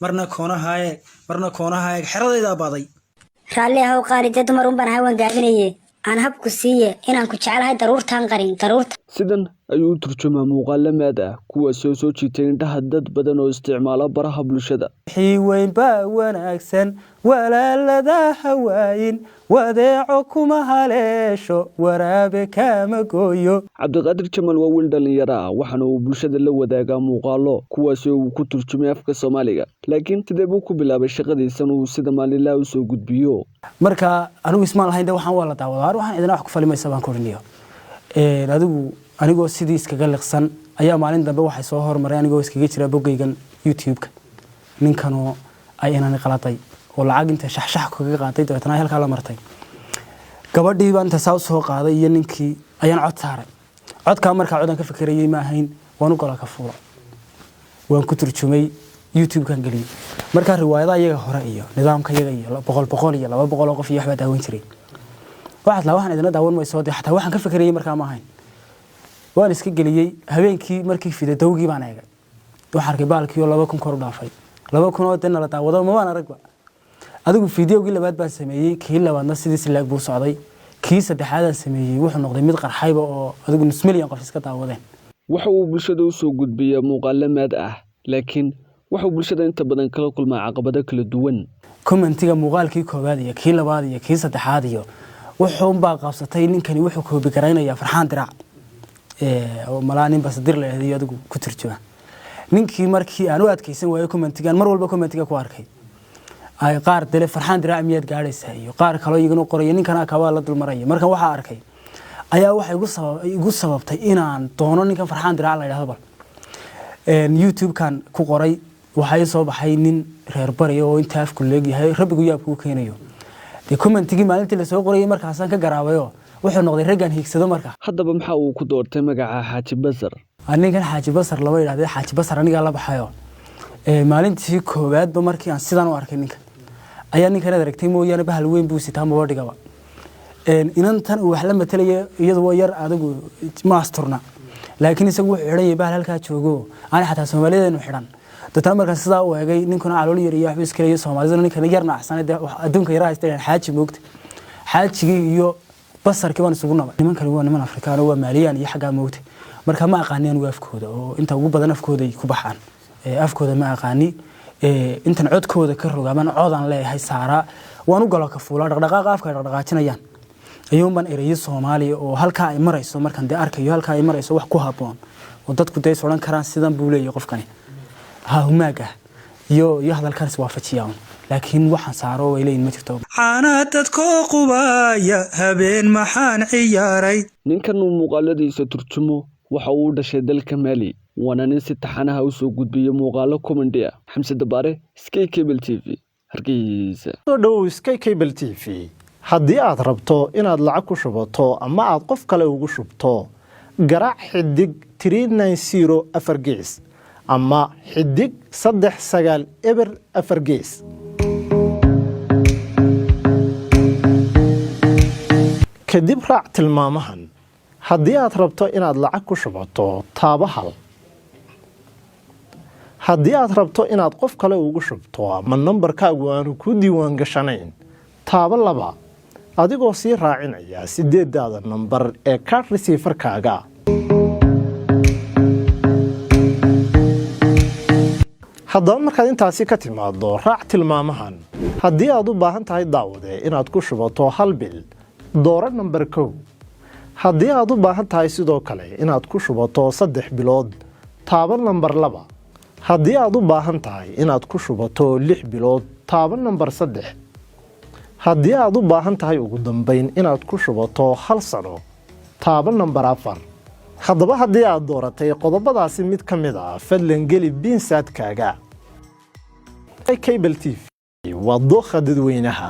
marna koonaha eeg xeradayda baaday raalli ah oo qaaride dumar un baan hawan gaabinaye aan habku siiye inaan ku jecelahay daruurtaan qarin daruurta sidan ayuu u turjumaa muuqaalo maad ah kuwaasoo soo jiitay indhaha dad badan oo isticmaala baraha bulshada wixii weynba wanaagsan walaalada hawaayin wadeeco kuma haleesho waraabe kama gooyo cabdiqaadir jamal waa wiil dhalinyaro ah waxaana uu bulshada la wadaagaa muuqaalo kuwaasoo uu ku turjumay afka Soomaaliga laakiin sidee buu ku bilaabay shaqadiisan uu sida maalinlaa u soo gudbiyo marka anigu ismaan lahayn waxaan wala daawadaa waxaan idin wax ku falimaysa baan korniyo anigoo sidii iskaga liqsan ayaa maalin dambe waxay soo hormaray anigoo iskaga jira bogaygan YouTube-ka ninkanoo ay inaan qaladay oo lacag inta shaxshax kaga qaatay dadana halka la martay gabadhii baan inta soo qaaday iyo ninkii ayaan cod saaray codka markaa codan ka fikirayay ma ahayn waan u gola ka fuulo waan ku turjumay YouTube-kan galiyay marka riwaayadaha iyaga hore iyo nidaamka iyaga iyo boqol iyo 200 qof iyo waxba daawan jiray waxaan idin daawan ma soo xataa waxaan ka fikirayay markaa ma ahayn waan iska galiyay habeenkii markii fida dawgii baan eegay waxaan arkay baalkii 2,000 kor u dhaafay 2,000 oo tan la daawado ma waan aragba adigu fiidiyoogii labaad baan sameeyay kii labaadna sidii laag buu socday kii saddexaad aan sameeyay wuxuu noqday mid qarxayba oo adigu nus milyan qof iska daawadeen waxa uu bulshada u soo gudbiyaa muuqaalo maad ah laakiin waxa uu bulshada inta badan kala kulmaa caqabado kala duwan commentiga muuqaalkii koobaad iyo kii labaad iyo kii saddexaad iyo wuxuu baa qabsatay ninkani wuxuu koobi garaynaya farxaan diraac oo malaanin basadir la yiraahdo adigu ku turjuma ninkii markii aan u adkeysan waayo commentigan mar walba commentiga ku arkay ay qaar dile farxaan diraac miyad gaadhaysa iyo qaar kale iyaguna qoraya ninkana ka waa la dul maraya markan waxa arkay ayaa waxa igu sababtay inaan doono ninkan farxaan diraac la yiraahdo YouTube-kan ku qoray waxay soo baxay nin reer bari oo inta afku leeyahay rabbigu yaabku keenayo commentigii maalintii la soo qorayay markaas aan ka garaabayo wuxuu noqday ragan hiigsado marka haddaba maxaa uu ku doortay magaca xaji basar anigan xaji basar laba yiraahdo xaji basar aniga la baxayo maalintii koowaad ba markii aan sidan u arkay ninkan ayaa ninkan aragtay mooyaan bahal weyn buu sitaa ma wadhigaba inantan uu wax la matalay iyadoo yar adigu maasturna laakiin isagu wuxuu xidhay bahal halka joogo aan xataa Soomaaliyeed xidhan dadka marka sidaa u eegay ninkuna calool yar iyo waxba iska leeyahay Soomaalida ninkan yarna axsanada adduunka yaraha istaan xaaji moogta xaajigi iyo basarkii waan isugu nabay nimankan waa niman Afrikaan oo Maaliyaan iyo xagaa moogta marka ma aqaaneen afkooda oo inta ugu badan afkooda ay ku baxaan afkooda ma aqaani intan codkooda ka rogaaman codaan leeyahay saara waan u galo ka fuula dhaqdhaqaaqa afka dhaqdhaqaajinayaan ayuun ban erayay Soomaaliya oo halka ay marayso markan de arkayo halka ay marayso wax ku haboon oo dadku day soo karaan sidan buu leeyahay qofkani humaaga iyo hadalkaas waafajiyaan laakiin waxaan saaro way leeyin ma jirto caana dadkoo qubaya habeen maxaan ciyaaray ninkan uu muuqaaladiisa turjumo waxa uu dhashay dalka Mali waana nin si taxanaha u soo gudbiyo muuqaalo comedy ah xamse dabaare Sky Cable TV hargeysa soo dhaw Sky Cable TV haddii aad rabto inaad lacag ku shubato ama aad qof kale ugu shubto garaac xidig 390 afar gees ama xidig 39 eber afar gees kadib raac tilmaamahan haddii aad rabto inaad lacag ku shubato taabo hal haddii aad rabto inaad qof kale ugu shubto ama nambarkaagu aanu ku diiwaan gashanayn taabo laba adigoo sii raacinaya 8daada nambar ee card receiver-kaaga haddaba markaad intaasi ka timaado raac tilmaamahan haddii aad u baahan tahay daawade inaad ku shubato hal bil dooro nambar 1 haddii aad u baahan tahay sidoo kale inaad ku shubato 3 bilood taabo nambar 2 haddii aad u baahan tahay inaad ku shubato 6 bilood taabo nambar 3 haddii aad u baahan tahay ugu dambeyn inaad ku shubato 1 sano taabo nambar 4 haddaba haddii aad dooratay qodobadaasi mid ka mid ah fadlan geli biinsaadkaaga Cable TV waa dooqa dadweynaha